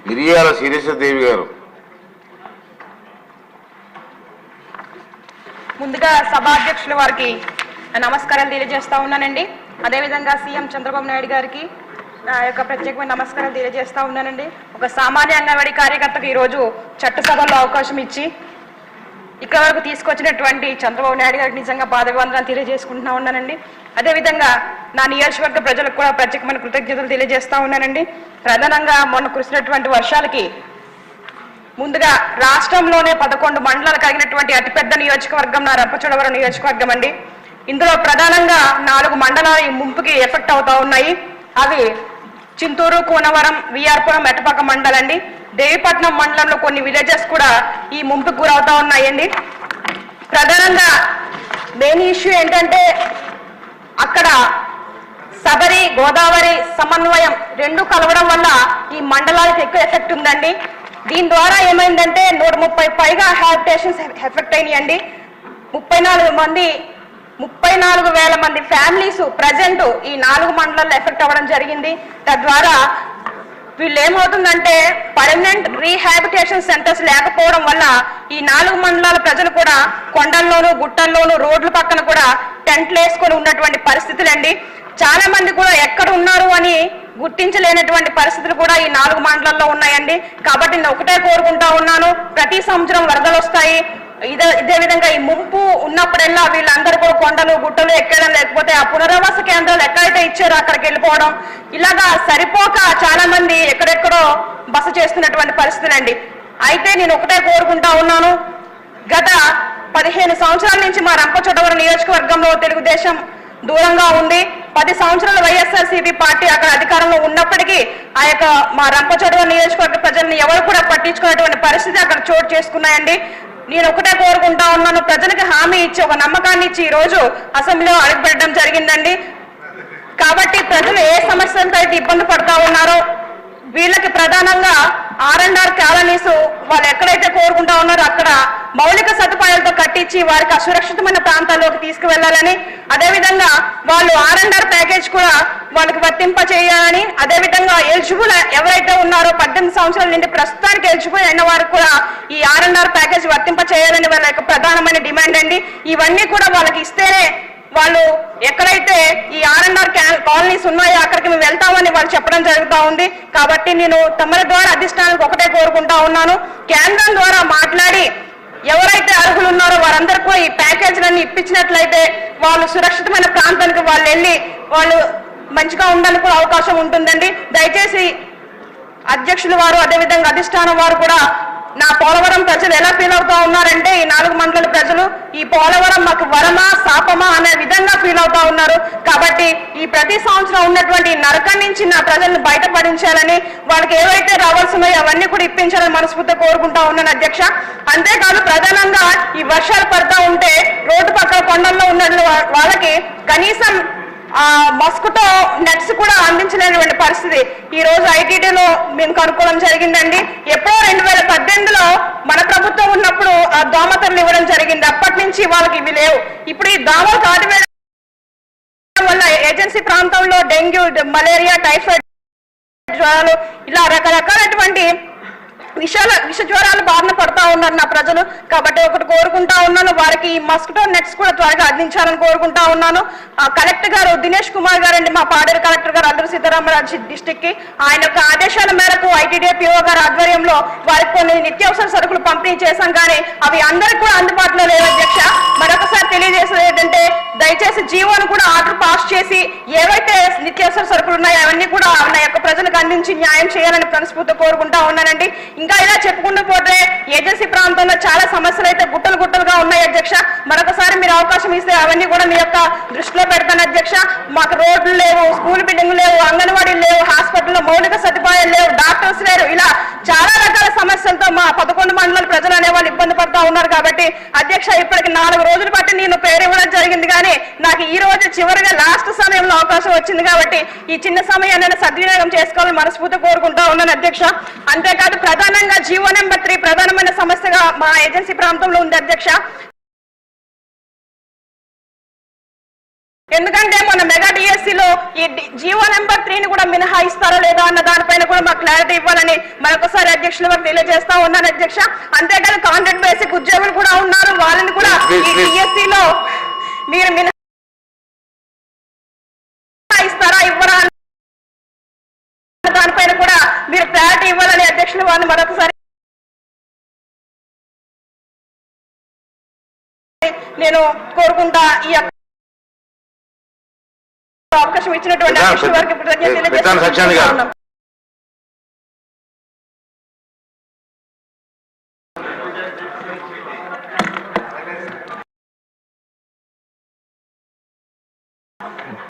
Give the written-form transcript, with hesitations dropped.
మిరియాల శిరీషదేవి గారు. ముందుగా సభాధ్యక్షుల వారికి నమస్కారాలు తెలియజేస్తా ఉన్నానండి. అదేవిధంగా సీఎం చంద్రబాబు నాయుడు గారికి నా యొక్క ప్రత్యేకమైన నమస్కారాలు తెలియజేస్తా ఉన్నానండి. ఒక సామాన్య అంగన్వాడీ కార్యకర్తకు ఈరోజు చట్టసభలో అవకాశం ఇచ్చి ఇక్కడ వరకు తీసుకొచ్చినటువంటి చంద్రబాబు నాయుడు గారికి నిజంగా పాదవందనాలు తెలియజేసుకుంటా ఉన్నానండి. అదేవిధంగా నా నియోజకవర్గ ప్రజలకు కూడా ప్రత్యేకమైన కృతజ్ఞతలు తెలియజేస్తా ఉన్నానండి. ప్రధానంగా మొన్న కురిసినటువంటి వర్షాలకి ముందుగా రాష్ట్రంలోనే 11 మండలాలు కలిగినటువంటి అతిపెద్ద నియోజకవర్గం నా రంపచోడవరం నియోజకవర్గం అండి. ఇందులో ప్రధానంగా 4 మండలాలు ఈ ముంపుకి ఎఫెక్ట్ అవుతా ఉన్నాయి. అవి చింతూరు, కూనవరం, విఆర్పురం, మెట్టపాక మండలండి. దేవిపట్నం మండలంలో కొన్ని విలేజెస్ కూడా ఈ ముంపుకు గురవుతా ఉన్నాయండి. ప్రధానంగా మెయిన్ ఇష్యూ ఏంటంటే అక్కడ సబరి, గోదావరి సమన్వయం 2 కలవడం వల్ల ఈ మండలాలకు ఎక్కువ ఎఫెక్ట్ ఉందండి. దీని ద్వారా ఏమైందంటే 130 పైగా హ్యాబిటేషన్స్ ఎఫెక్ట్ అయినాయండి. 34,000 మంది ఫ్యామిలీస్ ప్రజెంట్ ఈ 4 మండలాల్లో ఎఫెక్ట్ అవ్వడం జరిగింది. తద్వారా వీళ్ళు ఏమవుతుందంటే పర్మనెంట్ రీహాబిటేషన్ సెంటర్స్ లేకపోవడం వల్ల ఈ 4 మండలాల ప్రజలు కూడా కొండల్లోనూ, గుట్టల్లోనూ, రోడ్ల పక్కన కూడా టెంట్లు వేసుకొని ఉన్నటువంటి పరిస్థితులండి. చాలా మంది కూడా ఎక్కడ ఉన్నారు అని గుర్తించలేనటువంటి పరిస్థితులు కూడా ఈ 4 మండలాల్లో ఉన్నాయండి. కాబట్టి నేను ఒకటే కోరుకుంటా ఉన్నాను, ప్రతి సంవత్సరం వరదలు వస్తాయి. ఇదే విధంగా ఈ ముంపు ఉన్నప్పుడల్లా వీళ్ళందరూ కూడా కొండలు, గుట్టలు ఎక్కడం, లేకపోతే ఆ పునరావాస కేంద్రాలు ఎక్కడైతే ఇచ్చారో అక్కడికి వెళ్ళిపోవడం, ఇలాగా సరిపోక చాలా మంది ఎక్కడెక్కడో బస చేస్తున్నటువంటి పరిస్థితులండి. అయితే నేను ఒకటే కోరుకుంటా ఉన్నాను, గత 15 సంవత్సరాల నుంచి మా రంపచోడవరం నియోజకవర్గంలో తెలుగుదేశం దూరంగా ఉంది. 10 సంవత్సరాల వైఎస్ఆర్సీపీ పార్టీ అక్కడ అధికారంలో ఉన్నప్పటికీ ఆ యొక్క మా రంపచోడవరం నియోజకవర్గ ప్రజల్ని ఎవరు కూడా పట్టించుకున్నటువంటి పరిస్థితి అక్కడ చోటు చేసుకున్నాయండి. నేను ఒకటే కోరుకుంటా ఉన్నాను, ప్రజలకు హామీ ఇచ్చి ఒక నమ్మకాన్ని ఇచ్చి ఈ రోజు అసెంబ్లీలో అడుగుపెట్టడం జరిగిందండి. కాబట్టి ప్రజలు ఏ సమస్యలతో అయితే ఇబ్బంది పడతా ఉన్నారో వీళ్ళకి ప్రధానంగా R&R కాలనీస్ వాళ్ళు ఎక్కడైతే కోరుకుంటా ఉన్నారో అక్కడ మౌలిక సదుపాయాలతో కట్టించి వారికి అసురక్షితమైన ప్రాంతాల్లోకి తీసుకువెళ్లాలని, అదేవిధంగా వాళ్ళు R&R ప్యాకేజ్ కూడా వాళ్ళకి వర్తింప చేయాలని, అదేవిధంగా ఎలిజిబుల్ ఎవరైతే ఉన్నారో 18 సంవత్సరాల నుండి ప్రస్తుతానికి ఎలిజిబుల్ అయిన వారికి కూడా ఈ R&R ప్యాకేజ్ వర్తింప చేయాలని వాళ్ళ యొక్క ప్రధానమైన డిమాండ్ అండి. ఇవన్నీ కూడా వాళ్ళకి ఇస్తేనే వాళ్ళు ఎక్కడైతే ఈ R&R కాలనీస్ ఉన్నాయో అక్కడికి మేము వెళ్తామని వాళ్ళు చెప్పడం జరుగుతూ ఉంది. కాబట్టి నేను తమరి ద్వారా అధిష్టానానికి ఒకటే కోరుకుంటా ఉన్నాను, కేంద్రం ద్వారా మాట్లాడి ఎవరైతే అర్హులు ఉన్నారో వారందరికీ ఈ ప్యాకేజీలన్నీ ఇప్పించినట్లయితే వాళ్ళు సురక్షితమైన ప్రాంతానికి వాళ్ళు వెళ్ళి వాళ్ళు మంచిగా ఉండడానికి కూడా అవకాశం ఉంటుందండి. దయచేసి అధ్యక్షుల వారు, అదేవిధంగా అధిష్టానం వారు కూడా నా పోలవరం ప్రజలు ఎలా ఫీల్ అవుతా ఉన్నారంటే ఈ 4 మండలాల ప్రజలు ఈ పోలవరం మాకు వరమా శాపమా అనే విధంగా ఫీల్ అవుతా ఉన్నారు. కాబట్టి ఈ ప్రతి సంవత్సరం ఉన్నటువంటి నరకం నుంచి నా ప్రజలను బయటపడించాలని, వాళ్ళకి ఏవైతే రావాల్సినాయో అవన్నీ కూడా ఇప్పించాలని మనస్ఫూర్తిగా కోరుకుంటా ఉన్నాను అధ్యక్ష. అంతేకాదు ప్రధానంగా ఈ వర్షాలు పడతా ఉంటే రోడ్డు పక్కన కొండల్లో ఉన్న వాళ్ళకి కనీసం మస్కిటో నెట్స్ కూడా అందించలేనటువంటి పరిస్థితి ఈ రోజు ఐటీడీలో మేము కనుక్కోవడం జరిగిందండి. ఎప్పుడో 2018లో మన ప్రభుత్వం ఉన్నప్పుడు ఆ దోమతెరలు ఇవ్వడం జరిగింది. అప్పటి నుంచి వాళ్ళకి ఇవి లేవు. ఇప్పుడు ఈ దోమలు కాటివేయడం వల్ల ఏజెన్సీ ప్రాంతంలో డెంగ్యూ, మలేరియా, టైఫాయిడ్ జ్వరాలు ఇలా రకరకాలటువంటి విష జ్వరాలు బారిన పడతా ఉన్నారు నా ప్రజలు. కాబట్టి ఒకటి కోరుకుంటా ఉన్నాను, వారికి మస్కిటో నెట్స్ కూడా త్వరగా అందించాలని కోరుకుంటా ఉన్నాను. కలెక్టర్ గారు దినేష్ కుమార్ గారు అండి, మా పాడేరు కలెక్టర్ గారు అల్లూరి సీతారామరాజు డిస్టిక్ కి ఆయన యొక్క ఆదేశాల మేరకు ఐటీడీ పిఓ గారి ఆధ్వర్యంలో వారికి కొన్ని నిత్యావసర సరుకులు పంపిణీ చేశాం. కానీ అవి అందరికి కూడా అందుబాటులో లేవు అధ్యక్ష. మరొకసారి తెలియజేసేది ఏంటంటే దయచేసి జీవోను కూడా ఆర్డర్ పాస్ చేసి ఏవైతే నిత్యావసర సరుకులు ఉన్నాయో అవన్నీ కూడా నా యొక్క ప్రజలకు అందించి న్యాయం చేయాలని మనస్ఫూర్తిగా కోరుకుంటా ఉన్నానండి. ఇంకా ఇలా చెప్పుకుంటూ పోతే ఏజెన్సీ ప్రాంతంలో చాలా సమస్యలు అయితే గుట్టలుగా ఉన్నాయి అధ్యక్ష. మరొకసారి మీరు అవకాశం ఇస్తే అవన్నీ కూడా మీ యొక్క దృష్టిలో పెడతాను అధ్యక్ష. మాకు రోడ్లు లేవు, స్కూల్ బిల్డింగ్ లేవు, అంగన్వాడీలు లేవు, హాస్పిటల్లో మౌలిక సదుపాయాలు లేవు, డాక్టర్స్ లేరు, ఇలా చాలా రకాల సమస్యలతో మా 11 మండలాల ప్రజలు అనేవాళ్ళు ఇబ్బంది పడుతూ ఉన్నారు. కాబట్టి అధ్యక్ష ఇప్పటికి 4 రోజులు బట్టి నేను పేరు ఇవ్వడం జరిగింది. కానీ నాకు ఈ రోజు చివరిగా లాస్ట్ సమయంలో అవకాశం వచ్చింది. కాబట్టి ఈ చిన్న సమయాన్ని సద్వినియోగం చేసుకోవాలని మనస్ఫూర్తిగా కోరుకుంటా ఉన్నాను అధ్యక్ష. అంతేకాదు ప్రధానంగా జీవో నెంబర్ 3 ప్రధానమైన సమస్యగా మా ఏజెన్సీ ప్రాంతంలో ఉంది అధ్యక్ష. ఎందుకంటే మన మెగా డిఎస్సిలో ఈ జీవో నెంబర్ 3ని కూడా మినహాయిస్తారా లేదా అన్న దానిపైన కూడా మాకు క్లారిటీ ఇవ్వాలని మరొకసారి అధ్యక్షుల వారికి తెలియజేస్తా ఉన్నాను అధ్యక్ష. అంతేకాదు కాంట్రాక్ట్ బేసిక్ ఉద్యోగులు కూడా ఉన్నారు, వాళ్ళని కూడా ఈ డిఎస్సిలో మీరు మినహాయిస్తారా ఇవ్వరా అన్న దానిపైన కూడా మీరు క్లారిటీ ఇవ్వాలని అధ్యక్షుల వారిని మరొకసారి నేను కోరుకుంటా. ఈ అవకాశం ఇచ్చినటువంటి అధ్యక్షుల వారికి కృతజ్ఞతలు తెలియజేస్తున్నాను.